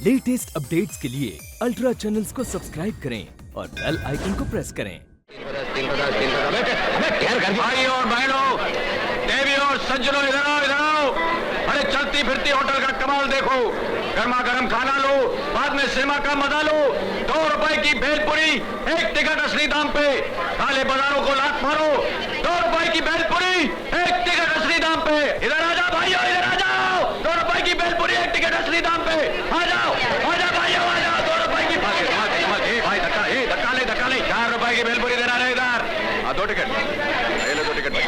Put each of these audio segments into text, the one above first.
Latest updates के लिए ultra channels को सब्सक्राइब करें और बेल आइकन को प्रेस करें। भाइयों और बहनों, देवियों और सज्जनों, इधर आओ, इधर आओ। अरे चलती फिरती होटल का कमाल देखो। गर्मा गर्म खाना लो, बाद में सिनेमा का मजा लो। 2 रुपए की भेलपुरी, 1 टिकट असली दाम पे। काले बाजारों को लात मारो। 2 रुपए की भेलपुरी, 1 टिकट असली दाम पे। इधर आ जाओ भाइयों, इधर आ जाओ। 2 रुपए की भेलपुरी, 1 टिकट असली दाम पे। आ जाओ भाइयों, आ जाओ। 2 रुपए की भाई धक्का ले। 4 रुपए की भेलपुरी देना है इधर। 2 टिकट, 2 टिकट भाई।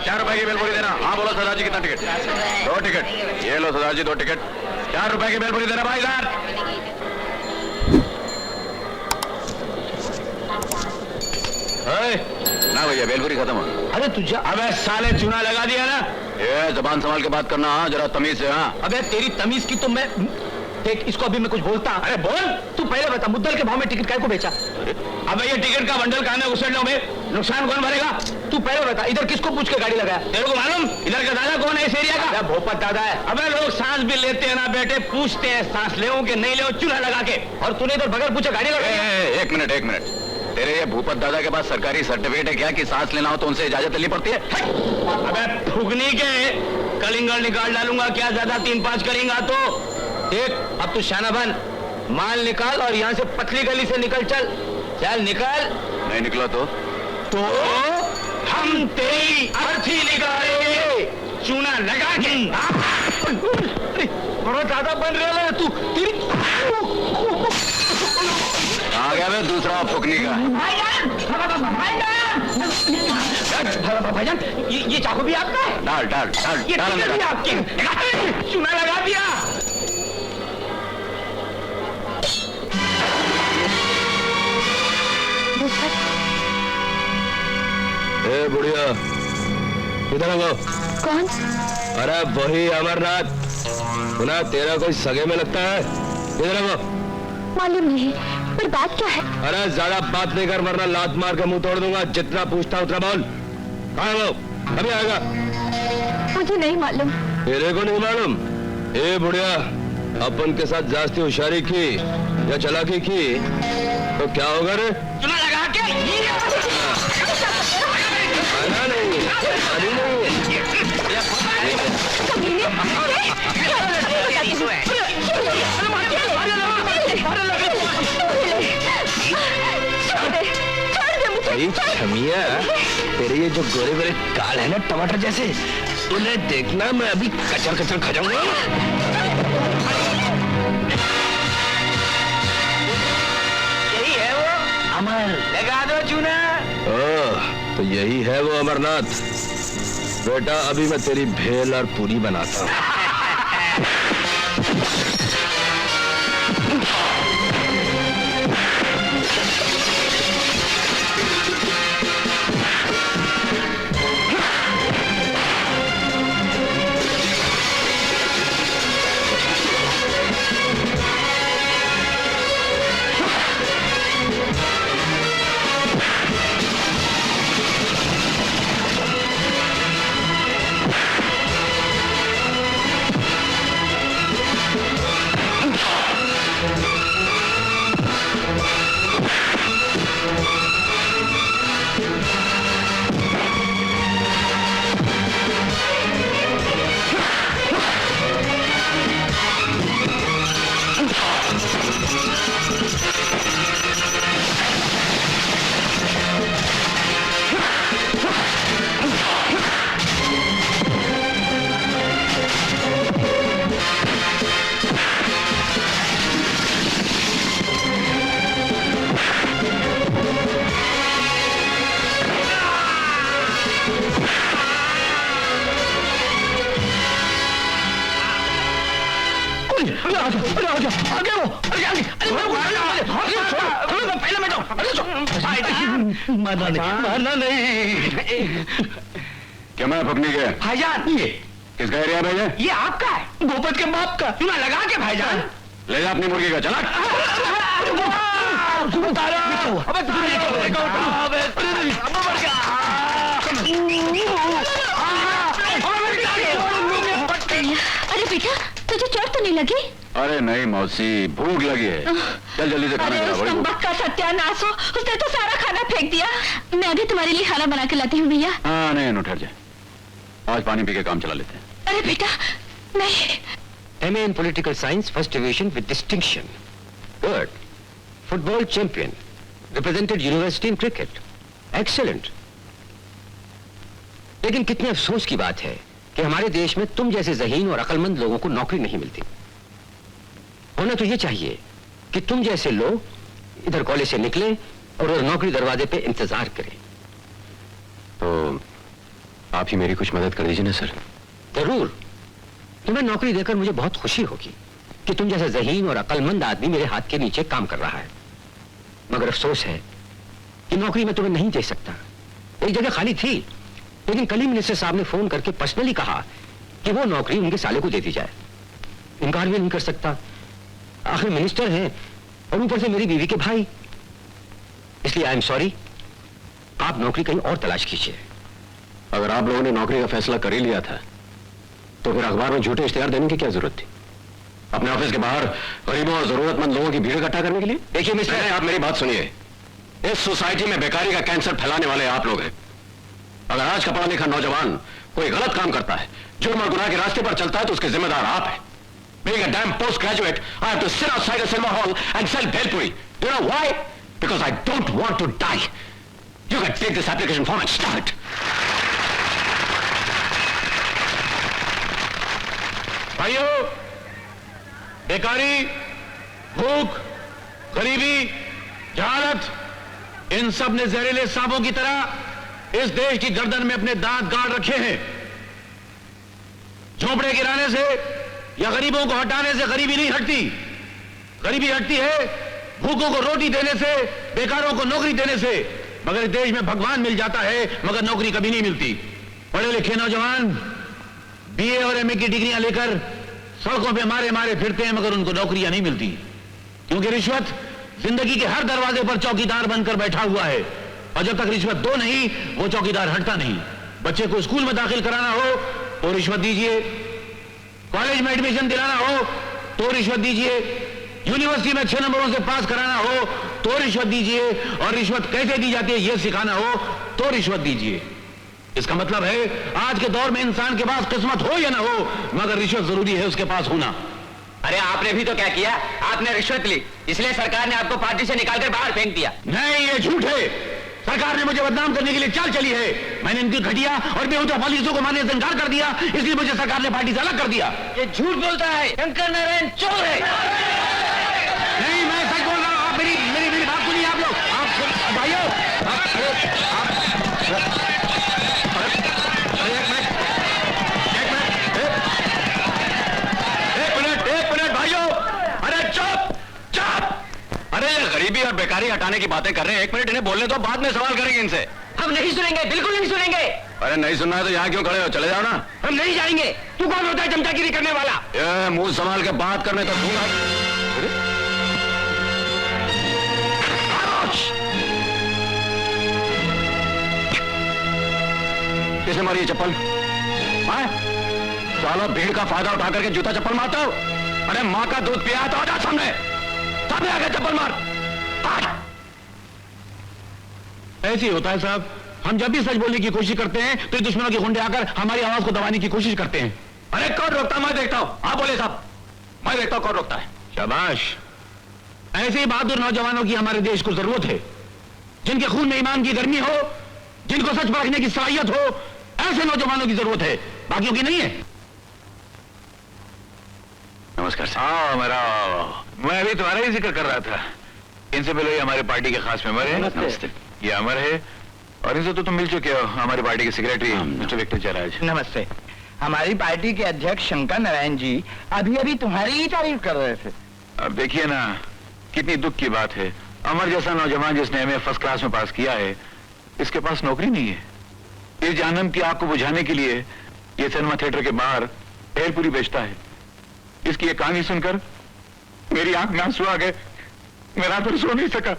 4 रुपए की भेलपुरी देना। हाँ बोलो सरदार जी, कितना टिकट? 2 टिकट। ये लो सरदार जी 2 टिकट। 4 रुपए की भेलपुरी देना भाई इधर। ना भैया भेलपुरी खत्म हो। अरे तुझे अबे साले चूना लगा दिया ना। ये जबान संभाल के बात करना, हाँ जरा तमीज से। हाँ अबे तेरी तमीज की तो मैं देख, इसको अभी मैं कुछ बोलता। अरे बोल। तू पहले बता, मुद्दल के भाव में टिकट काय को बेचा? अबे ये टिकट का बंडल कहाँ में उछल लो में, नुकसान कौन भरेगा? तू पहले बता, इधर किसको पूछ के गाड़ी लगाया? तेरे को मालूम इधर का दादा कौन है इस एरिया का? भोपत दादा है। अबे लोग सांस भी लेते हैं ना बेटे, पूछते हैं सांस ले कि नहीं ले, चूल्हा लगा के। और तूने इधर बगैर पूछे गाड़ी लगाई? एक मिनट। तेरे ये भूपत दादा के पास सरकारी सर्टिफिकेट है क्या कि सांस लेना हो तो उनसे इजाजत लेनी पड़ती है? अबे फुगनी के कलिंगड़ निकाल डालूंगा क्या, ज्यादा 3-5 करेंगा तो। देख अब तू शाना बन, माल निकाल और यहाँ से पतली गली से निकल। चल निकल। नहीं निकला तो हम तेरी अर्थी निकालेंगे चूना लगा के। बड़ा ज्यादा बन रहा है तू। आ गया मैं दूसरा फुकनी का। भाईजान ये चाकू भी आपका है? डाल ये टिकट भी आपकी? चूना लगा दिया। ए बुढ़िया, इधर आओ। कौन? अरे वही अमरनाथ। सुना तेरा कोई सगे में लगता है। इधर आओ। मालूम नहीं, पर बात क्या है? अरे ज्यादा बात नहीं कर वरना लात मार के मुंह तोड़ दूंगा। जितना पूछता उतना बोल। कहाँ है वो? अभी आएगा। मुझे नहीं मालूम। तेरे को नहीं मालूम? ए बुढ़िया, अपन के साथ जास्ती होशियारी की या चालाकी की तो क्या होगा रे? चूना लगा के छमिया, तेरे ये जो गोरे गोरे गाल है ना टमाटर जैसे, उन्हें देखना मैं अभी कचर खा जाऊंगा। यही है वो अमर, लगा दो चूना। तो यही है वो अमरनाथ। बेटा अभी मैं तेरी भेल और पूरी बनाता हूँ। मारना नहीं। क्या मैं फुकनी के? भाईजान ये किसका एरिया है भैया? ये आपका है, भूपत के बाप का। चूना लगा के भाईजान। ले जा अपनी मुर्गी का। चला अरे बेटा, तुझे चोट तो नहीं लगी? अरे नहीं मौसी, भूख लगी है। चल जल्दी से खाना अरे खिला, उस बड़ी भूख। नंबर का सत्यानाश हो, उसने तो सारा खाना फेंक दिया। मैं अभी तुम्हारे लिए खाना बना के लाती हूँ भैया। हाँ नहीं ठहर जाए, आज पानी पी के काम चला लेते हैं। अरे बेटा नहीं। MA in Political Science, first division with distinction. Good. Football champion. Represented university in cricket. Excellent. लेकिन कितने अफसोस की बात है कि हमारे देश में तुम जैसे ज़हीन और अक्लमंद लोगों को नौकरी नहीं मिलती। होना तो ये चाहिए कि तुम जैसे लोग इधर कॉलेज से निकले और उधर नौकरी दरवाजे पे इंतजार करें। तो आप ही मेरी कुछ मदद कर दीजिए ना सर। जरूर। तुम्हें नौकरी देकर मुझे बहुत खुशी होगी कि तुम जैसा ज़हीन और अक्लमंद आदमी मेरे हाथ के नीचे काम कर रहा है। मगर अफसोस है कि नौकरी मैं तुम्हें नहीं दे सकता। एक जगह खाली थी, लेकिन कल ही मिनिस्टर साहब ने फोन करके पर्सनली कहा कि वो नौकरी उनके साले को दे दी जाए। इनकार भी नहीं कर सकता, आखिर मिनिस्टर हैं और ऊपर से मेरी बीवी के भाई। इसलिए आई एम सॉरी, आप नौकरी कहीं और तलाश कीजिए। अगर आप लोगों ने नौकरी का फैसला कर ही लिया था तो फिर अखबार में झूठे इश्तेहार देने की क्या जरूरत थी? अपने ऑफिस के बाहर गरीबों और जरूरतमंद लोगों की भीड़ इकट्ठा करने के लिए? देखिए मिस्टर, आप मेरी बात सुनिए। इस सोसाइटी में बेकारी का कैंसर फैलाने वाले आप लोग हैं। अगर आज का पढ़ा लिखा नौजवान कोई गलत काम करता है, जुर्म और गुनाह के रास्ते पर चलता है, तो उसके जिम्मेदार आप हैं। Being a damn postgraduate, I have to sit outside a cinema hall and sell bhelpuri. Do you know why? Because I don't want to die. You can take this application form and start. भाइयों, बेकारी, भूख, गरीबी, जहालत, इन सब ने जहरीले सांपों की तरह इस देश की गर्दन में अपने दांत गाड़ रखे हैं। झोंपड़े गिराने से या गरीबों को हटाने से गरीबी नहीं हटती। गरीबी हटती है भूखों को रोटी देने से, बेकारों को नौकरी देने से। मगर इस देश में भगवान मिल जाता है, मगर नौकरी कभी नहीं मिलती। पढ़े लिखे नौजवान BA और MA की डिग्रियां लेकर सड़कों पे मारे मारे फिरते हैं, मगर उनको नौकरियां नहीं मिलती, क्योंकि रिश्वत जिंदगी के हर दरवाजे पर चौकीदार बनकर बैठा हुआ है। और जब तक रिश्वत दो नहीं, वो चौकीदार हटता नहीं। बच्चे को स्कूल में दाखिल कराना हो तो रिश्वत दीजिए, कॉलेज में एडमिशन दिलाना हो तो रिश्वत दीजिए, यूनिवर्सिटी में 6 नंबरों से पास कराना हो तो रिश्वत दीजिए, और रिश्वत कैसे दी जाती है यह सिखाना हो तो रिश्वत दीजिए। इसका मतलब है आज के दौर में इंसान के पास किस्मत हो या ना हो, मगर रिश्वत जरूरी है उसके पास होना। अरे आपने भी तो क्या किया, आपने रिश्वत ली, इसलिए सरकार ने आपको पार्टी से निकालकर बाहर फेंक दिया। नहीं, ये झूठ है। सरकार ने मुझे बदनाम करने के लिए चाल चली है। मैंने इनकी घटिया और बेहुदा पॉलिसियों को मानने से इनकार कर दिया, इसलिए मुझे सरकार ने पार्टी से अलग कर दिया। ये झूठ बोलता है, शंकर नारायण चोर है। नहीं, मैं सच बोल रहा हूं। आप मेरी बात सुनिए। आप लोग, आप भाइयों, एक मिनट भाइयों, अरे चुप चुप। अरे ये गरीबी और बेकारी हटाने की बातें कर रहे हैं, एक मिनट इन्हें बोलने दो, बाद में सवाल करेंगे इनसे। हम नहीं सुनेंगे, बिल्कुल नहीं सुनेंगे। अरे नहीं सुनना है तो यहाँ क्यों खड़े हो, चले जाओ ना। हम नहीं जाएंगे। तू कौन होता है चमचागिरी करने वाला? ये मुंह संभाल के बात करने तक दूंगा। किसने मारी ये चप्पल? साला भीड़ का फायदा उठा करके जूता चप्पल मारता हो। अरे माँ का दूध पिया है तो आजा सामने आके चप्पल मार। ऐसे ही होता है साहब, हम जब भी सच बोलने की कोशिश करते हैं तो दुश्मनों के गुंडे आकर हमारी आवाज को दबाने की कोशिश करते हैं। अरे कौन रोकता? मैं देखता हूं। आप बोले साहब, मैं देखता हूं कौन रोकता है। शाबाश। ऐसे ही बहादुर नौजवानों की हमारे देश को जरूरत है, जिनके खून में ईमान की गर्मी हो, जिनको सच परखने की सलाहियत हो। ऐसे नौजवानों की जरूरत है, बाकियों की नहीं है। नमस्कार सर। हाँ मैं भी तुम्हारा ही जिक्र कर रहा था। इनसे पहले ये हमारे पार्टी के खास मेंबर है। नमस्ते। ये अमर है, और इनसे तो तुम मिल चुके हो, हमारी पार्टी के सेक्रेटरी मिस्टर विक्टर जयराज। नमस्ते। हमारी पार्टी के अध्यक्ष शंकर नारायण जी अभी अभी तुम्हारी ही तारीफ कर रहे थे। अब देखिए ना, कितनी दुख की बात है। अमर जैसा नौजवान जिसने MA फर्स्ट क्लास में पास किया है, इसके पास नौकरी नहीं है। इस जहन्नम की आग को बुझाने के लिए ये सिनेमा थिएटर के बाहर भेलपुरी बेचता है। इसकी ये कहानी सुनकर मेरी आंख में आंसू आ गए, मैं रात भर सो नहीं सका।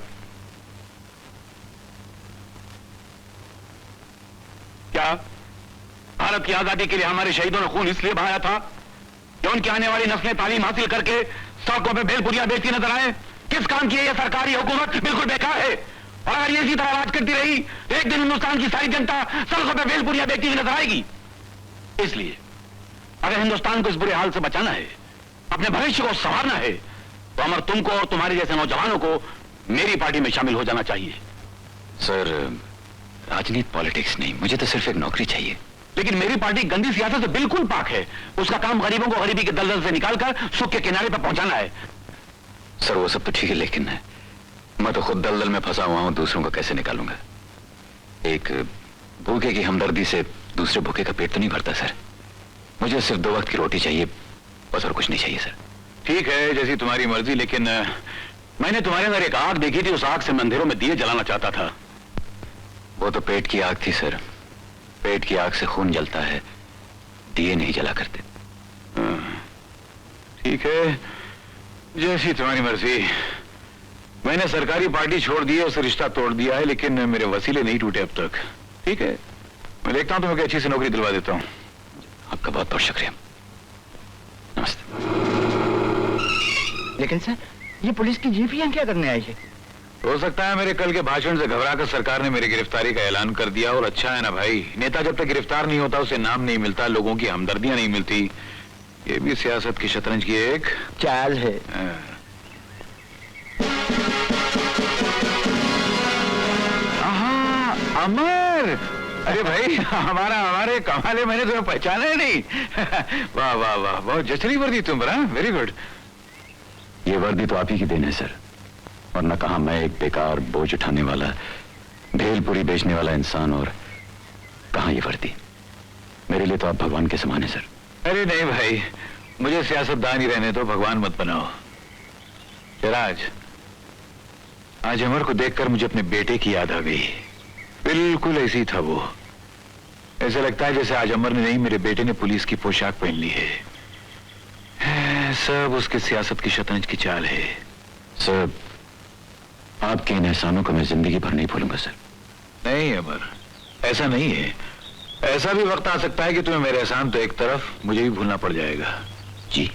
क्या भारत की आजादी के लिए हमारे शहीदों ने खून इसलिए बहाया था कि उनकी आने वाली नस्लें तालीम हासिल करके सड़कों पे भेलपुरियां बेचती नजर आए? किस काम की है यह सरकारी हुकूमत? बिल्कुल बेकार है। और अगर ये इसी तरह राज करती रही तो एक दिन हिंदुस्तान की सारी जनता सड़कों पे भेलपुरियां बेचती हुई नजर आएगी। इसलिए अगर हिंदुस्तान को इस बुरे हाल से बचाना है, अपने भविष्य को संवारना है, तो अमर तुमको और तुम्हारे जैसे नौजवानों को मेरी पार्टी में शामिल हो जाना चाहिए। सर, राजनीति पॉलिटिक्स नहीं, मुझे तो सिर्फ एक नौकरी चाहिए। लेकिन मेरी पार्टी गंदी सियासत से बिल्कुल पाक है। उसका काम गरीबों को गरीबी के दलदल से निकालकर सुख के किनारे पर पहुंचाना है। सर वो सब तो ठीक है, लेकिन मैं तो खुद दलदल में फंसा हुआ हूं, दूसरों को कैसे निकालूंगा? एक भूखे की हमदर्दी से दूसरे भूखे का पेट तो नहीं भरता सर। मुझे सिर्फ 2 वक्त की रोटी चाहिए, बस और कुछ नहीं चाहिए सर। ठीक है, जैसी तुम्हारी मर्जी, लेकिन मैंने तुम्हारे अंदर एक आग देखी थी, उस आग से मैं अंधेरों में दिए जलाना चाहता था। वो तो पेट की आग थी सर। पेट की आग से खून जलता है, दिए नहीं जला करते। ठीक है, जैसी तुम्हारी मर्जी। मैंने सरकारी पार्टी छोड़ दी है, उससे रिश्ता तोड़ दिया है, लेकिन मेरे वसीले नहीं टूटे अब तक। ठीक है, मैं देखता हूं तुम्हें अच्छी सी नौकरी दिलवा देता हूं। आपका बहुत बहुत शुक्रिया। नमस्ते। लेकिन सर, ये पुलिस की जीप यहाँ क्या करने आई है? हो सकता है मेरे कल के भाषण से घबराकर सरकार ने मेरी गिरफ्तारी का ऐलान कर दिया। और अच्छा है ना भाई, नेता जब तक गिरफ्तार नहीं होता उसे नाम नहीं मिलता, लोगों की हमदर्दियां नहीं मिलती। ये भी सियासत की शतरंज की एक चाल है। अमर, अरे भाई हमारे कमाल है, मैंने तुम्हें पहचाना ही नहीं। वाह वाह वाह, बहुत जचरी वर्दी तुम पर। Very good. ये वर्दी तो आप ही की देन है सर, वरना कहा मैं एक बेकार बोझ उठाने वाला, भेलपुरी बेचने वाला इंसान, और कहां ये वर्दी। मेरे लिए तो आप भगवान के समान है सर। अरे नहीं भाई, मुझे सियासतदान ही रहने दो, भगवान मत बनाओ। सिराज, आज अमर को देखकर मुझे अपने बेटे की याद आ गई। बिल्कुल ऐसी था वो। ऐसा लगता है जैसे आज अमर ने नहीं, मेरे बेटे ने पुलिस की पोशाक पहन ली है। सब उसके सियासत की शतरंज की चाल है। सर, आपके इन एहसानों को मैं जिंदगी भर नहीं भूलूंगा सर। नहीं अमर, ऐसा नहीं है। ऐसा भी वक्त आ सकता है कि तुम्हें मेरे एहसान तो एक तरफ, मुझे भी भूलना पड़ जाएगा। जी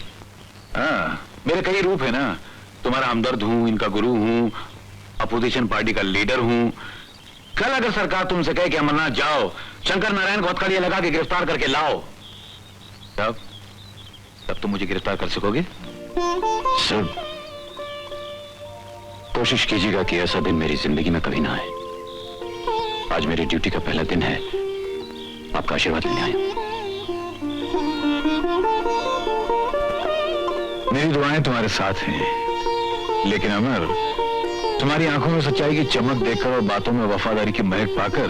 हाँ, मेरे कई रूप है ना। तुम्हारा हमदर्द हूं, इनका गुरु हूं, अपोजिशन पार्टी का लीडर हूं। कल अगर सरकार तुमसे कहे कि अमरनाथ जाओ, शंकर नारायण को हथकड़ियां लगा के गिरफ्तार करके लाओ, तब तुम मुझे गिरफ्तार कर सकोगे? सर, कोशिश कीजिएगा कि ऐसा दिन मेरी जिंदगी में कभी ना आए। आज मेरी ड्यूटी का पहला दिन है, आपका आशीर्वाद लेने आया। मेरी दुआएं तुम्हारे साथ हैं, लेकिन अमर, तुम्हारी आंखों में सच्चाई की चमक देखकर और बातों में वफादारी की महक पाकर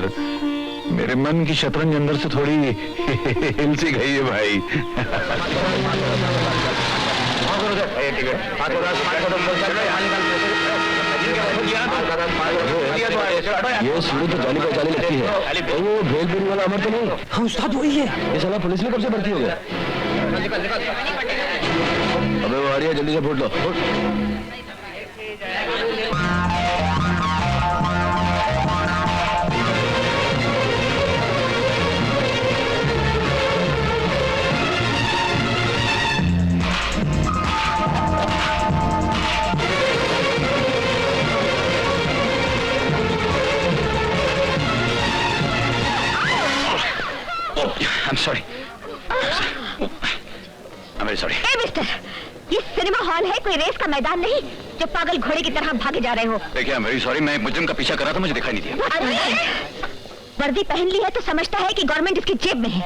मेरे मन की शतरंज अंदर से थोड़ी हिल सी गई है भाई। ये सूरज तो जाली पर जाली लगती है। वो भेलपुरी वाला अमर तो नहीं? हाँ उस्ताद वही है। ये साला पुलिस में कब से भर्ती हो गया? अबे वो आ रही है, जल्दी से फूट लो। I'm sorry. I'm very sorry. A mister, ये सिनेमा हॉल है, कोई रेस का मैदान नहीं जो पागल घोड़े की तरह भागे जा रहे हो। देखिए, I'm very sorry, मैं एक मुजरिम का पीछा कर रहा था, मुझे दिखाई नहीं दिया। अरे, वर्दी पहन ली है तो समझता है कि गवर्नमेंट इसकी जेब में है।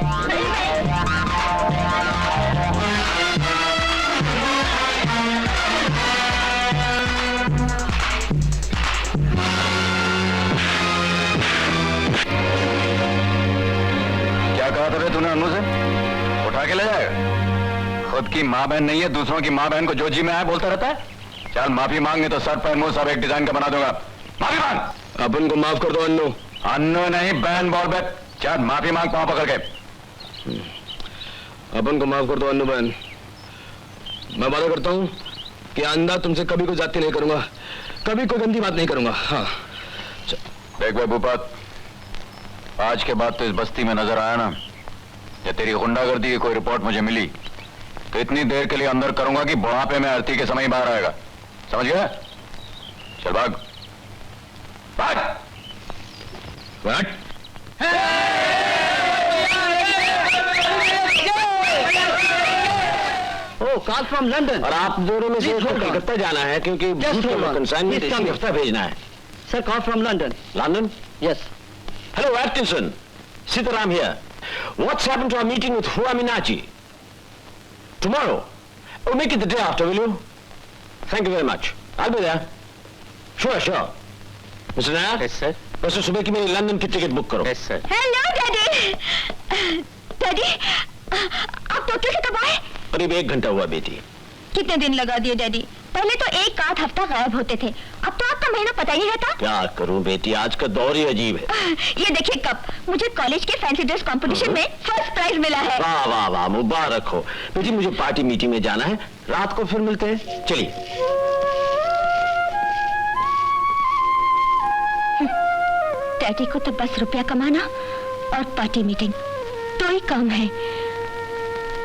क्या कहा था तूने अनु से? उठा के ले जाएगा? खुद की माँ बहन नहीं है, दूसरों की माँ बहन को जो जी में आया बोलता रहता है। चल माफी मांगे तो सर पैर मुंह सब एक डिजाइन का बना दूंगा। माफी मांग। अपन को माफ कर दो अन्नू। अन्नू नहीं, बहन बोल बे। चल माफी मांग, पाँव पकड़ के। अपन को माफ कर दो अन्नू बहन। मैं वादा करता हूँ कि आइंदा तुमसे कभी कोई जाति नहीं करूंगा, कभी कोई गंदी बात नहीं करूंगा। हाँ देख भाई भूपत, आज के बाद तो इस बस्ती में नजर आया ना, या तेरी गुंडागर्दी की कोई रिपोर्ट मुझे मिली, इतनी देर के लिए अंदर करूंगा कि बुढ़ापे में आरती के समय ही बाहर आएगा, समझ गया? चल भाग भाग। Call from London. और आप दोनों में से कलकत्ता जाना है क्योंकि कंसाइनमेंट इसी हफ्ता भेजना है। Sir call from London. London? Yes. Hello, Atkinson. Sitaram here. What's happened to our meeting with Hua Minachi? Tomorrow. Oh, make it the day after, will you? Thank you very much. I'll be there. Sure, sure. Mr. Nayak? Yes, sir. बस सुबह की मेरी London की ticket book करो। Yes, sir. Hello daddy. Daddy आप Tokyo से कब आए? करीब 1 घंटा हुआ बेटी। कितने दिन लगा दिए डैडी? पहले तो 1 आध हफ्ता गायब होते थे, अब तो आपका महीना पता ही रहता। क्या करूं बेटी, आज का दौर ही अजीब है। ये देखिए कप, मुझे कॉलेज के फैंसी ड्रेस कंपटीशन में फर्स्ट प्राइज मिला है। वाह वाह वाह, मुबारक हो बेटी। मुझे पार्टी मीटिंग में जाना है, रात को फिर मिलते हैं। चलिए। डैडी को तो बस रुपया कमाना और पार्टी मीटिंग तो ही काम है।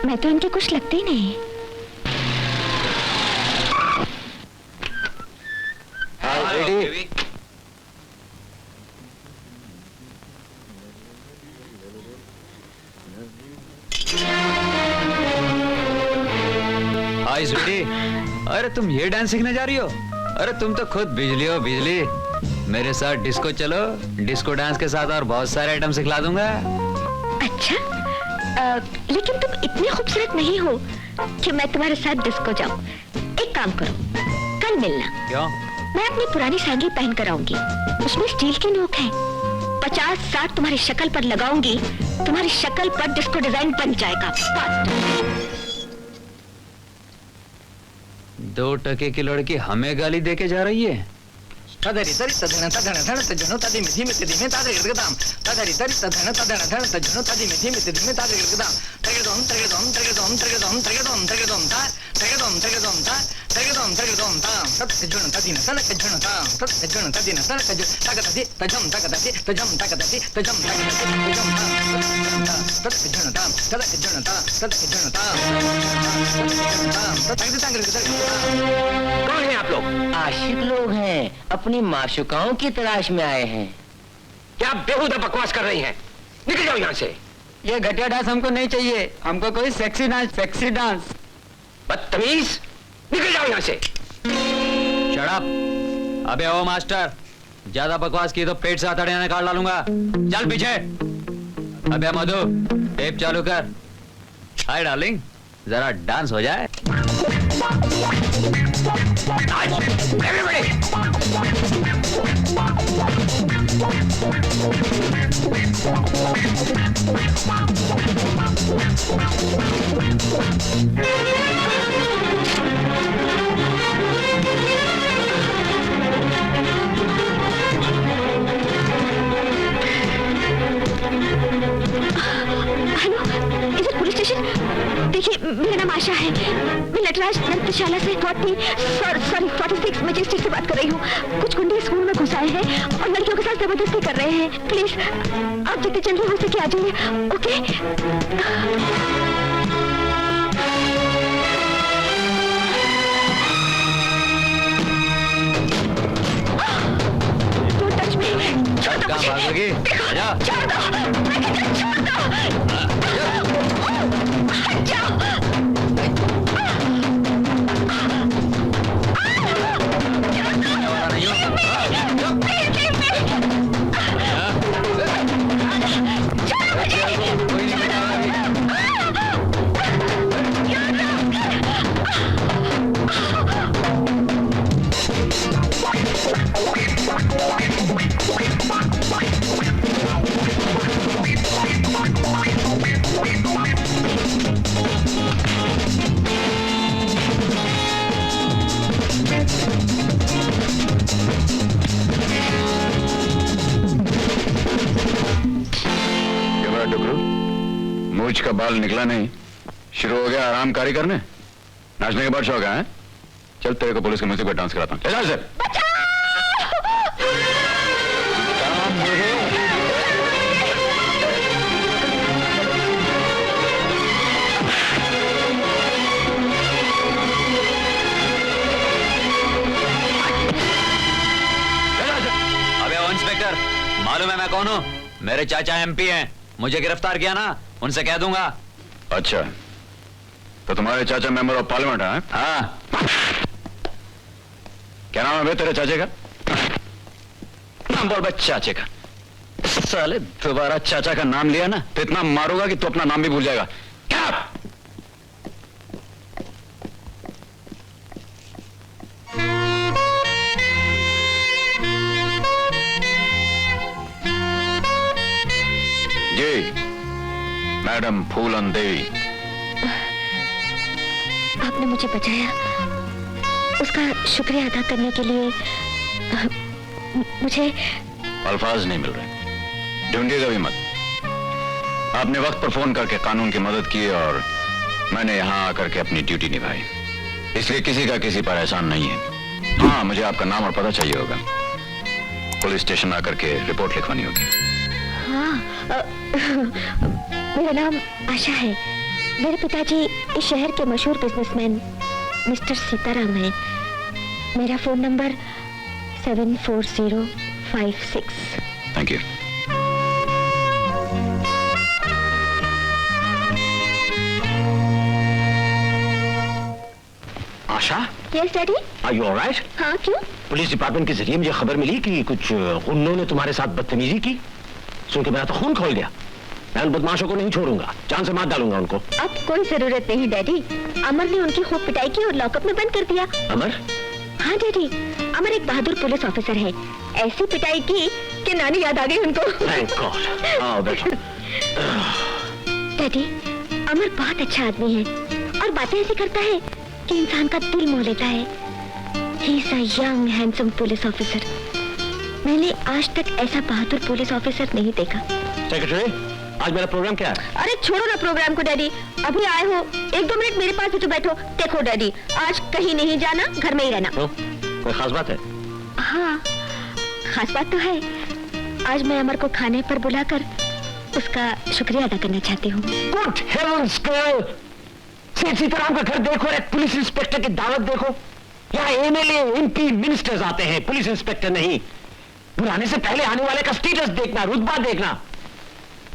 मैं तो इनके कुछ लगती ही नहीं। रेडी? हाय स्वीटी, अरे तुम ये डांस सीखने जा रही हो? अरे तुम तो खुद बिजली हो बिजली। मेरे साथ डिस्को चलो, डिस्को डांस के साथ और बहुत सारे आइटम सिखला दूंगा। अच्छा, लेकिन तुम इतने खूबसूरत नहीं हो कि मैं तुम्हारे साथ डिस्को जाऊं। एक काम करो, कल मिलना। क्यों? मैं अपनी पुरानी साइकिल पहन कर आऊंगी, उसमें स्टील की नोक है। 50-60 तुम्हारी शक्ल पर लगाऊंगी, तुम्हारी शक्ल पर डिस्को डिजाइन बन जाएगा। 2 टके की लड़की हमें गाली देके जा रही है। तदरी तरी तधन तधन धन तजनो तदि मिधि मिति दिमे तादे गिरगदाम तदरी तरी तधन तधन धन तजनो तदि मिधि मिति दिमे तादे गिरगदाम तगदोम तगदोम तगदोम तगदोम तगदोम तगदोम ता तगदोम तगदोम ता तगदोम तगदोम ता तजनो तदिन तनक जनो ता तजनो तदिन तनक ज तगदति तजम तगदति तजम तगदति तजम तगदति तजम ता तजनो ता तजनो ता तजनो ता तगदति तगदति। कौन है आप लोग? आशिक लोग हैं, अपनी माशुकाओं की तलाश में आए हैं। क्या बेहुदा बकवास कर रही हैं? निकल जाओ यहाँ से। ये घटिया डांस हमको नहीं चाहिए, हमको कोई सेक्सी डांस। बदतमीज, निकल जाओ यहाँ से। Shut up. अबे ओ मास्टर, ज्यादा बकवास की तो पेट से हथौड़ियां निकाल डालूंगा। चल पीछे। अबे मधु, टेप चालू कर। हाय डार्लिंग, जरा डांस हो जाए। Hello, is it police station? देखिए, मेरा नाम आशा है। मैं नटराज नृत्यशाला से 46 मैजेस्टिक से बात कर रही हूँ। कुछ गुंडे स्कूल में घुस आए हैं और लड़कियों के साथ जबरदस्ती कर रहे हैं। प्लीज आप जितनी जल्दी हो सके आ जाइए। ओके? Don't touch me. छोड़ दो मुझे। भागोगी? आजा। छोड़ दो। छोड़ दो। हट जाओ। मूछ का बाल निकला नहीं, शुरू हो गया आरामकारी करने। नाचने के बाद शौक है? चल तेरे को पुलिस के म्यूजिक पर डांस कराता हूँ। चल से। मालूम है मैं कौन हूँ? मेरे चाचा MP हैं, मुझे गिरफ्तार किया ना, उनसे कह दूंगा। अच्छा, तो तुम्हारे चाचा मेंबर ऑफ पार्लियामेंट हैं? हाँ। क्या नाम है बे तेरे चाचे का? नाम बोल बे चाचे का। साले दोबारा चाचा का नाम लिया ना तो इतना मारूंगा कि तू अपना नाम भी भूल जाएगा। क्या? जी, मैडम फूलन देवी। आपने मुझे बचाया, उसका शुक्रिया अदा करने के लिए मुझे अल्फाज नहीं मिल रहे, ढूंढिएगा भी मत। आपने वक्त पर फोन करके कानून की मदद की और मैंने यहां आकर के अपनी ड्यूटी निभाई, इसलिए किसी का किसी पर एहसान नहीं है। हाँ, मुझे आपका नाम और पता चाहिए होगा, पुलिस स्टेशन आकर के रिपोर्ट लिखवानी होगी। हाँ, मेरा नाम आशा है। मेरे पिताजी इस शहर के मशहूर बिजनेसमैन मिस्टर सीताराम हैं। मेरा phone number 74056। Thank you. Asha, yes daddy. Are you alright? हाँ, क्यों? पुलिस डिपार्टमेंट के जरिए मुझे खबर मिली कि कुछ गुंडों ने तुम्हारे साथ बदतमीजी की। सुन के मेरा तो खून खोल गया। मैं उन बदमाशों को नहीं छोड़ूंगा, जान से मार डालूंगा उनको। अब कोई जरूरत नहीं डैडी, अमर ने उनकी खूब पिटाई की और लॉकअप में बंद कर दिया। अमर? हाँ डैडी, अमर एक बहादुर पुलिस ऑफिसर है। ऐसी पिटाई की कि नानी याद आ गई उनको। Thank God. आओ बैठो। डैडी, अमर बहुत अच्छा आदमी है और बातें ऐसी करता है कि इंसान का दिल मोह लेता है। He is a young handsome police officer. मैंने आज तक ऐसा बहादुर पुलिस ऑफिसर नहीं देखा। सेक्रेटरी, आज मेरा प्रोग्राम क्या है? अरे छोड़ो ना प्रोग्राम को डैडी, अभी आए हो, 1-2 मिनट मेरे पास भी तो बैठो। देखो डैडी, आज कहीं नहीं जाना, घर में ही रहना। तो, कोई खास बात है? हाँ, खास बात तो है। आज मैं अमर को खाने पर बुलाकर उसका शुक्रिया अदा करना चाहती हूँ। गुड हेवंस गर्ल, सीताराम का घर देखो, एक पुलिस इंस्पेक्टर की दावत देखो। यहाँ MLA, MP, मिनिस्टर्स आते हैं, पुलिस इंस्पेक्टर नहीं। बुलाने से पहले आने वाले का स्टेटस देखना, रुतबा देखना।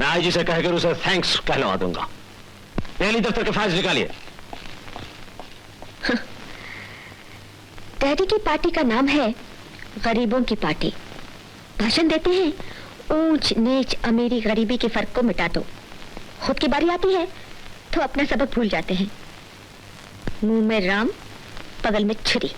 मैं IG से कहकर उसे थैंक्स कहलवा दूंगा। पहली दफ्तर के फाइल्स निकालिए। डैडी की पार्टी का नाम है गरीबों की पार्टी। भाषण देते हैं, ऊंच नीच अमीरी गरीबी के फर्क को मिटा दो। खुद की बारी आती है तो अपना सबक भूल जाते हैं। मुंह में राम, बगल में छुरी।